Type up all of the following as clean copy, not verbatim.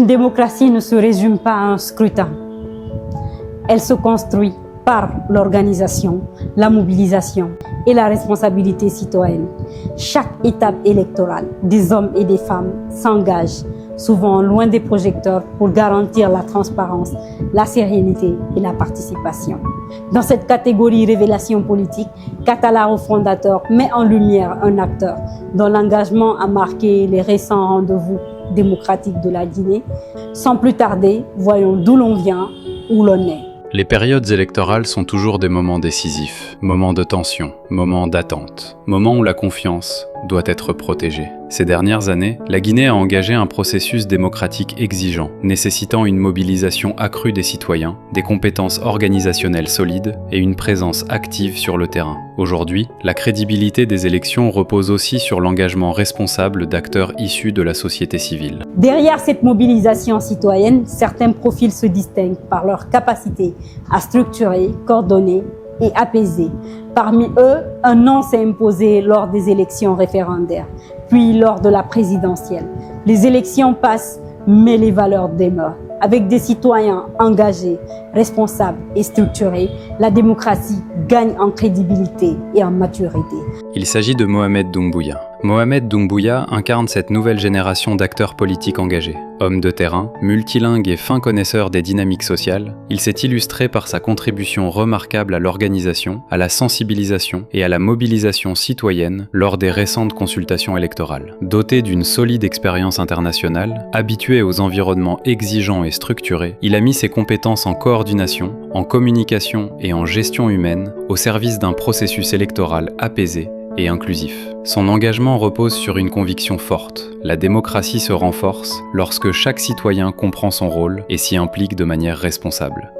Une démocratie ne se résume pas à un scrutin. Elle se construit par l'organisation, la mobilisation et la responsabilité citoyenne. Chaque étape électorale, des hommes et des femmes s'engagent, souvent loin des projecteurs, pour garantir la transparence, la sérénité et la participation. Dans cette catégorie révélation politique, Katala, fondateur, met en lumière un acteur dont l'engagement a marqué les récents rendez-vous démocratiques de la Guinée. Sans plus tarder, voyons d'où l'on vient, où l'on est. Les périodes électorales sont toujours des moments décisifs, moments de tension, moments d'attente, moments où la confiance doit être protégée. Ces dernières années, la Guinée a engagé un processus démocratique exigeant, nécessitant une mobilisation accrue des citoyens, des compétences organisationnelles solides et une présence active sur le terrain. Aujourd'hui, la crédibilité des élections repose aussi sur l'engagement responsable d'acteurs issus de la société civile. Derrière cette mobilisation citoyenne, certains profils se distinguent par leur capacité à structurer, coordonner et apaiser. Parmi eux, un nom s'est imposé lors des élections référendaires, puis lors de la présidentielle. Les élections passent, mais les valeurs demeurent. Avec des citoyens engagés, responsables et structurés, la démocratie gagne en crédibilité et en maturité. Il s'agit de Mohamed Doumbouya. Mohamed Doumbouya incarne cette nouvelle génération d'acteurs politiques engagés. Homme de terrain, multilingue et fin connaisseur des dynamiques sociales, il s'est illustré par sa contribution remarquable à l'organisation, à la sensibilisation et à la mobilisation citoyenne lors des récentes consultations électorales. Doté d'une solide expérience internationale, habitué aux environnements exigeants et structurés, il a mis ses compétences en coordination, en communication et en gestion humaine au service d'un processus électoral apaisé et inclusif. Son engagement repose sur une conviction forte. La démocratie se renforce lorsque chaque citoyen comprend son rôle et s'y implique de manière responsable.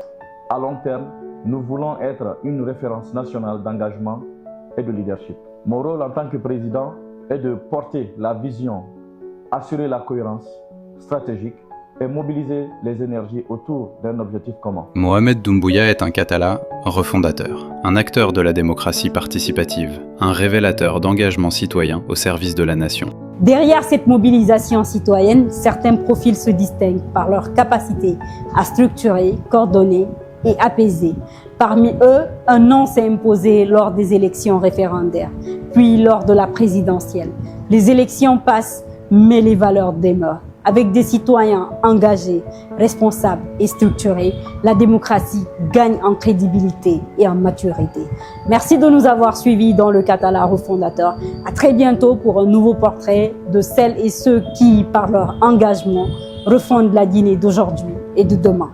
À long terme, nous voulons être une référence nationale d'engagement et de leadership. Mon rôle en tant que président est de porter la vision, assurer la cohérence stratégique et mobiliser les énergies autour d'un objectif commun. Mohamed Doumbouya est un Katala refondateur, un acteur de la démocratie participative, un révélateur d'engagement citoyen au service de la nation. Derrière cette mobilisation citoyenne, certains profils se distinguent par leur capacité à structurer, coordonner et apaiser. Parmi eux, un nom s'est imposé lors des élections référendaires, puis lors de la présidentielle. Les élections passent, mais les valeurs demeurent. Avec des citoyens engagés, responsables et structurés, la démocratie gagne en crédibilité et en maturité. Merci de nous avoir suivis dans le Katala refondateur. À très bientôt pour un nouveau portrait de celles et ceux qui, par leur engagement, refondent la Guinée d'aujourd'hui et de demain.